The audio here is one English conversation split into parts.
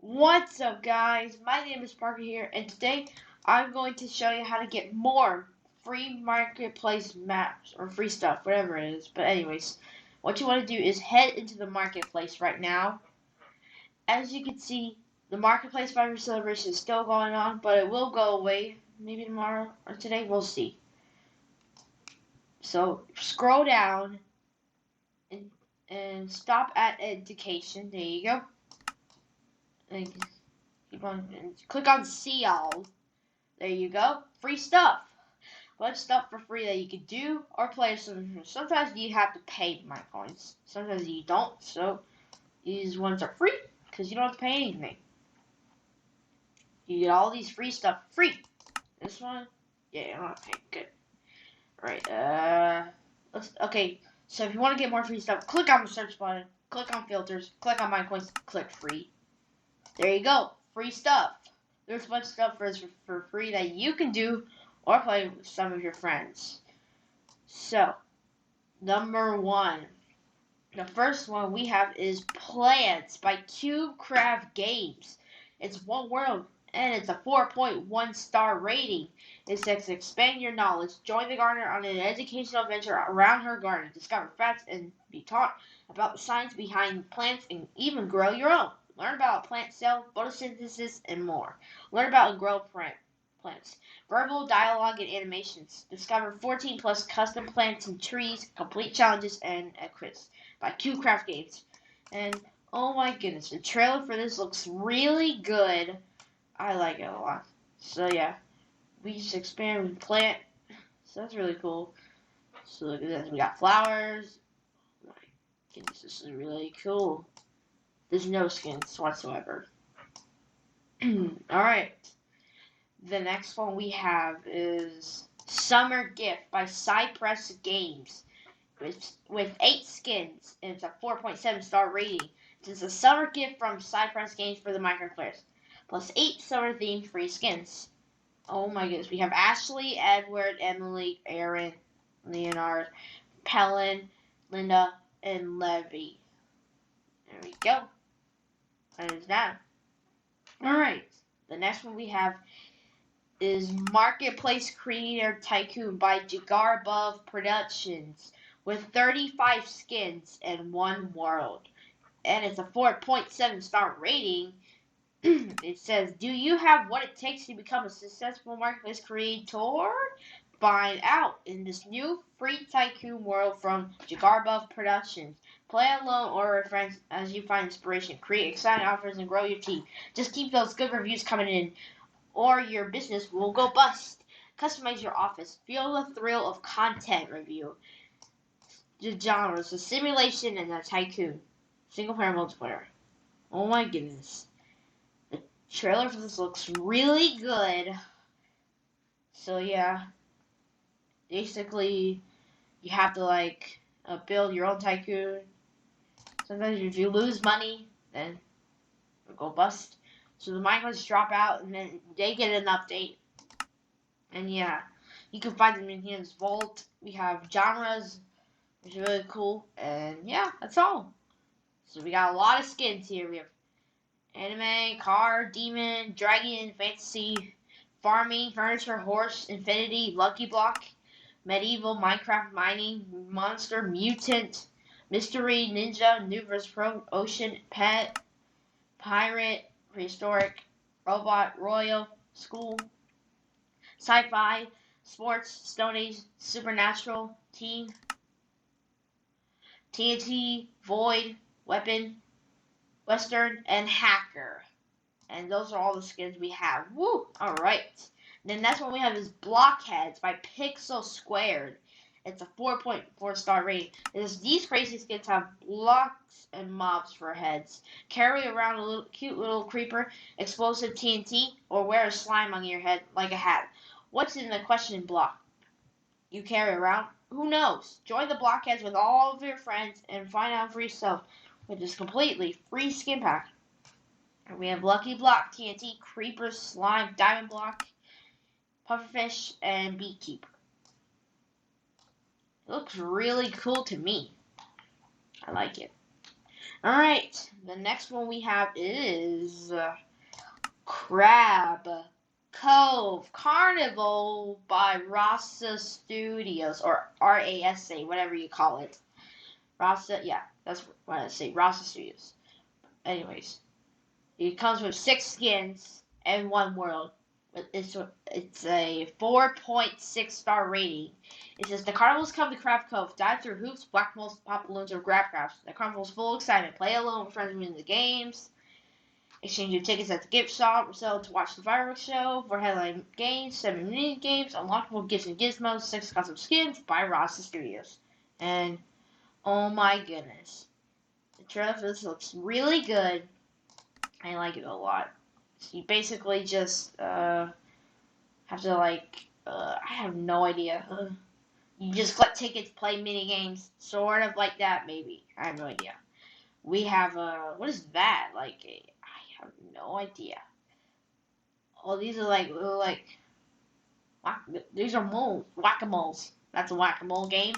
What's up, guys? My name is Parker here, and today I'm going to show you how to get more free marketplace maps or free stuff, whatever it is. But anyways, what you want to do is head into the marketplace right now. As you can see, the marketplace 5-year celebration is still going on, but it will go away maybe tomorrow or today. We'll see. So scroll down and stop at education. There you go. And keep on and click on see all. There you go. Free stuff. Bunch of stuff for free that you can do or play. Sometimes you have to pay my coins. Sometimes you don't. So these ones are free because you don't have to pay anything. You get all these free stuff free. This one, yeah, you don't have to pay. Good. All right. Okay. So if you want to get more free stuff, click on the search button. Click on filters. Click on my coins. Click free. There you go. Free stuff. There's a bunch of stuff for free that you can do or play with some of your friends. So, number one. The first one we have is Plants by Craft Games. It's one world and it's a 4.1 star rating. It says expand your knowledge. Join the gardener on an educational adventure around her garden. Discover facts and be taught about the science behind plants and even grow your own. Learn about plant cell, photosynthesis, and more. Learn about and grow plants. Verbal, dialogue, and animations. Discover 14 plus custom plants and trees, complete challenges, and a quiz by Craft Games. And oh my goodness, the trailer for this looks really good. I like it a lot. So yeah, we just expand and plant. So that's really cool. So look at this. We got flowers. My goodness, this is really cool. There's no skins whatsoever. Alright. The next one we have is Summer Gift by Cypress Games. With 8 skins, and it's a 4.7 star rating. It's a summer gift from Cypress Games for the Minecraft players, plus 8 summer themed free skins. Oh my goodness, we have Ashley, Edward, Emily, Aaron, Leonard, Pellin, Linda, and Levy. There we go. That is that. Alright, the next one we have is Marketplace Creator Tycoon by Jigarbov Productions with 35 skins and 1 world. And it's a 4.7 star rating. It says, do you have what it takes to become a successful marketplace creator? Find out in this new free Tycoon world from Jigarbov Productions. Play alone or with friends as you find inspiration. Create exciting offers and grow your team. Just keep those good reviews coming in, or your business will go bust. Customize your office. Feel the thrill of content review. The genres, a simulation and a tycoon. Single player multiplayer. Oh my goodness. The trailer for this looks really good. So yeah. Basically, you have to build your own tycoon. Sometimes if you lose money, then it'll go bust. So the miners drop out and then they get an update. And yeah, you can find them in his vault. We have genres, which is really cool. And yeah, that's all. So we got a lot of skins here. We have anime, car, demon, dragon, fantasy, farming, furniture, horse, infinity, lucky block, medieval, Minecraft, mining, monster, mutant, mystery, ninja, new vs pro, ocean, pet, pirate, prehistoric, robot, royal, school, sci-fi, sports, Stone Age, supernatural, teen, TNT, void, weapon, western, and hacker. And those are all the skins we have. Woo! Alright. Then next one we have is Blockheads by Pixel Squared. It's a 4.4 star rating. These crazy skins have blocks and mobs for heads. Carry around a cute little creeper, explosive TNT, or wear a slime on your head like a hat. What's in the question block you carry around? Who knows? Join the Blockheads with all of your friends and find out for yourself with this completely free skin pack. We have Lucky Block, TNT, Creeper, Slime, Diamond Block, Pufferfish, and Beekeeper. It looks really cool to me. I like it. Alright, the next one we have is Crab Cove Carnival by Rasa Studios, or RASA, whatever you call it. Rasa, yeah, that's what I say, Rasa Studios. Anyways, it comes with 6 skins and 1 world. It's a 4.6 star rating. It says the carnivals come to Crab Cove. Dive through hoops, whack moles, pop balloons, or grab crabs. The carnival's full of excitement. Play alone with friends win the games. Exchange your tickets at the gift shop or sell to watch the fireworks show. For headline games, 7 mini games, unlockable gifts and gizmos, 6 custom skins by Rasa Studios. And oh my goodness, the trailer for this looks really good. I like it a lot. So you basically just have to I have no idea. You just collect tickets, play mini games, sort of like that maybe. I have no idea. We have what is that? I have no idea. Oh, these are these are moles, whack-a-moles. That's a whack-a-mole game.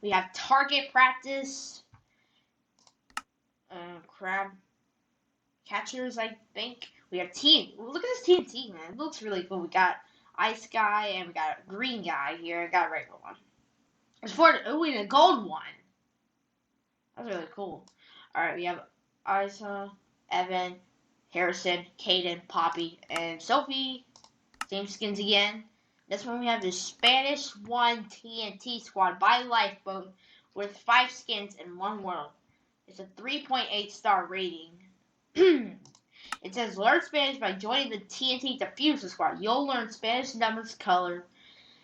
We have target practice, crab catchers, I think. We have look at this TNT, man. It looks really cool. We got ice guy and we got a green guy here. I got a regular one. We need a gold one. That's really cool. Alright, we have Isa, Evan, Harrison, Caden, Poppy, and Sophie. Same skins again. This one we have the Spanish 1 TNT Squad by Lifeboat with 5 skins and 1 world. It's a 3.8 star rating. It says learn Spanish by joining the TNT Diffuser Squad. You'll learn Spanish numbers, color,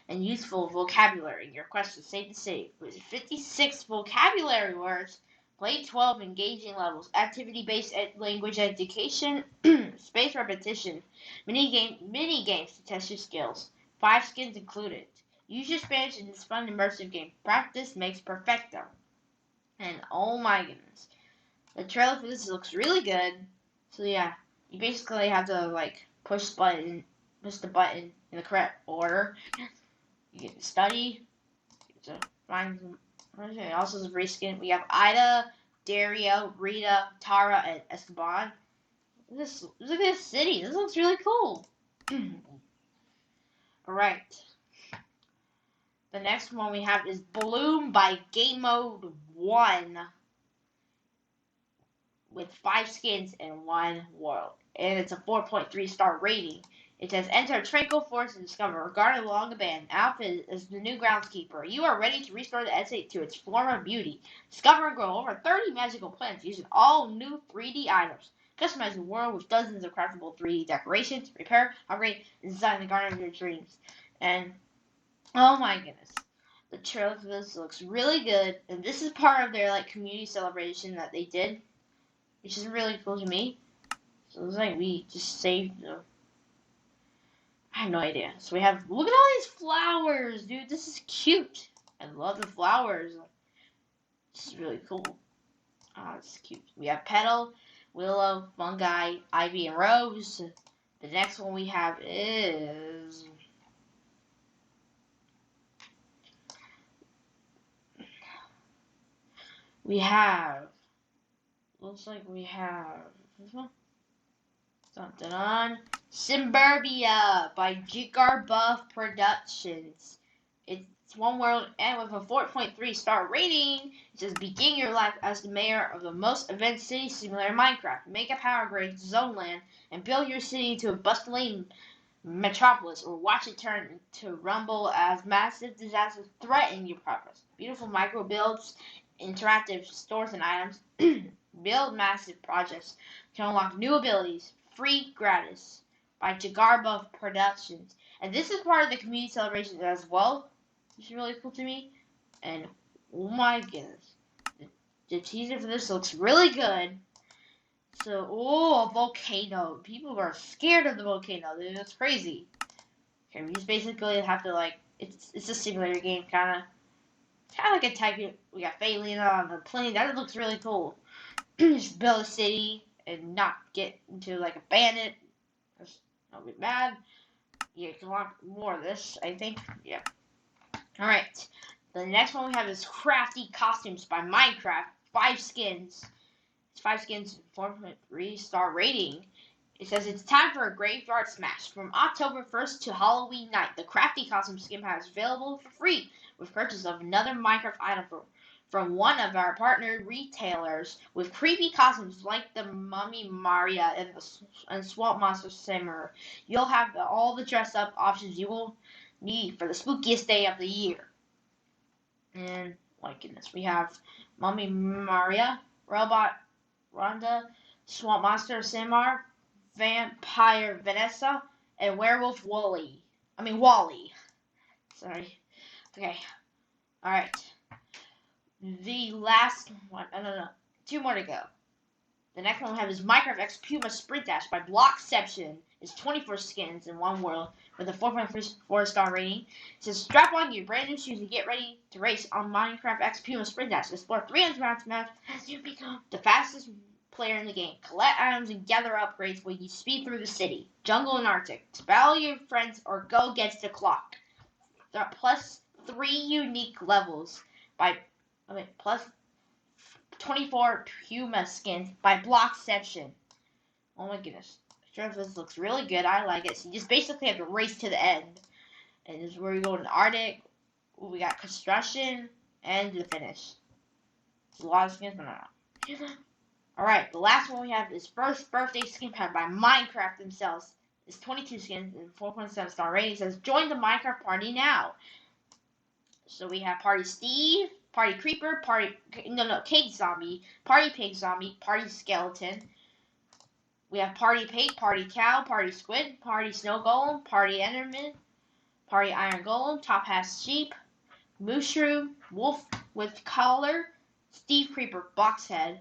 and useful vocabulary. Your quest is safe to save. With 56 vocabulary words, play 12 engaging levels. Activity-based language education, space repetition, mini games to test your skills. 5 skins included. Use your Spanish in this fun immersive game. Practice makes perfecto. And oh my goodness, the trailer for this looks really good. So yeah, you basically have to push the button in the correct order. You get to study. You get to find some. Also, the reskin. We have Ida, Dario, Rita, Tara, and Esteban. Look at this city. This looks really cool. Alright. The next one we have is Bloom by Game Mode 1. With 5 skins and 1 world. And it's a 4.3 star rating. It says, enter Tranquil Forest and discover, regarded along the band, Alpha is the new groundskeeper. You are ready to restore the estate to its former beauty. Discover and grow over 30 magical plants using all new 3D items. Customize the world with dozens of craftable 3D decorations. Repair, upgrade, and design the garden of your dreams. And, oh my goodness. The trailer for this looks really good. And this is part of their community celebration that they did, which is really cool to me. So it's we just saved them. I have no idea. So we have, look at all these flowers, dude. This is cute. I love the flowers. This is really cool. Oh, this is cute. We have petal, willow, fungi, ivy, and rose. The next one we have is looks like we have this one. Something on Suburbia by Jigar Buff Productions. It's 1 world and with a 4.3 star rating. It says begin your life as the mayor of the most advanced city simulator Minecraft. Make a power grid zone land and build your city into a bustling metropolis, or watch it turn to rumble as massive disasters threaten your progress. Beautiful micro builds, interactive stores and items. Build massive projects to unlock new abilities. Free gratis by Jagarbuff Productions. And this is part of the community celebration as well, which is really cool to me. And oh my goodness, the teaser for this looks really good. So, a volcano. People are scared of the volcano. That's crazy. Okay, we just basically have to it's a simulator game, kind of like a Tycoon. We got Phalina on the plane. That looks really cool. Just build a city and not get into a bandit. That'll be bad. Yeah, you can want more of this, I think. Yeah. Alright. The next one we have is Crafty Costumes by Minecraft. 5 skins It's 5 skins, 4.3 star rating. It says it's time for a graveyard smash. From October 1st to Halloween night, the Crafty Costumes skin pack is available for free with purchase of another Minecraft item from one of our partnered retailers with creepy costumes like the Mummy Maria and Swamp Monster Simmer. You'll have all the dress up options you will need for the spookiest day of the year. And my goodness, we have Mummy Maria, Robot Rhonda, Swamp Monster Simar, Vampire Vanessa, and Werewolf Wally. Sorry. Okay. Alright. The last one. No. 2 more to go. The next one we have is Minecraft X Puma Sprint Dash by Blockception. It's 24 skins in one world with a 4.4 star rating. It says strap on your brand new shoes and get ready to race on Minecraft X Puma Sprint Dash. Explore 300 maps as you become the fastest player in the game. Collect items and gather upgrades while you speed through the city, jungle, and Arctic. To battle your friends or go against the clock. There are plus 3 unique levels plus 24 Puma skins by Blockception. Oh my goodness. Sure, this looks really good. I like it. So you just basically have to race to the end. And this is where we go in the Arctic. We got construction and the finish. It's a lot of skins, but no. Alright, the last one we have is First Birthday Skin Pack by Minecraft themselves. It's 22 skins and 4.7 star rating. It says join the Minecraft party now. So we have Party Steve, Party Creeper, Cake Zombie, Party Pig Zombie, Party Skeleton. We have Party Pig, Party Cow, Party Squid, Party Snow Golem, Party Enderman, Party Iron Golem, Top Hat Sheep, Mushroom, Wolf with Collar, Steve Creeper, Boxhead.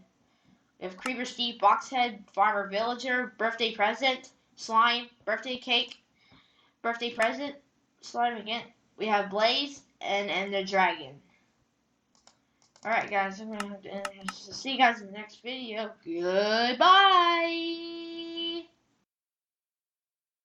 We have Creeper Steve, Boxhead, Farmer Villager, Birthday Present, Slime, Birthday Cake, Birthday Present, Slime again. We have Blaze and the Dragon. Alright guys, I'm going to have to end here. So see you guys in the next video. Goodbye!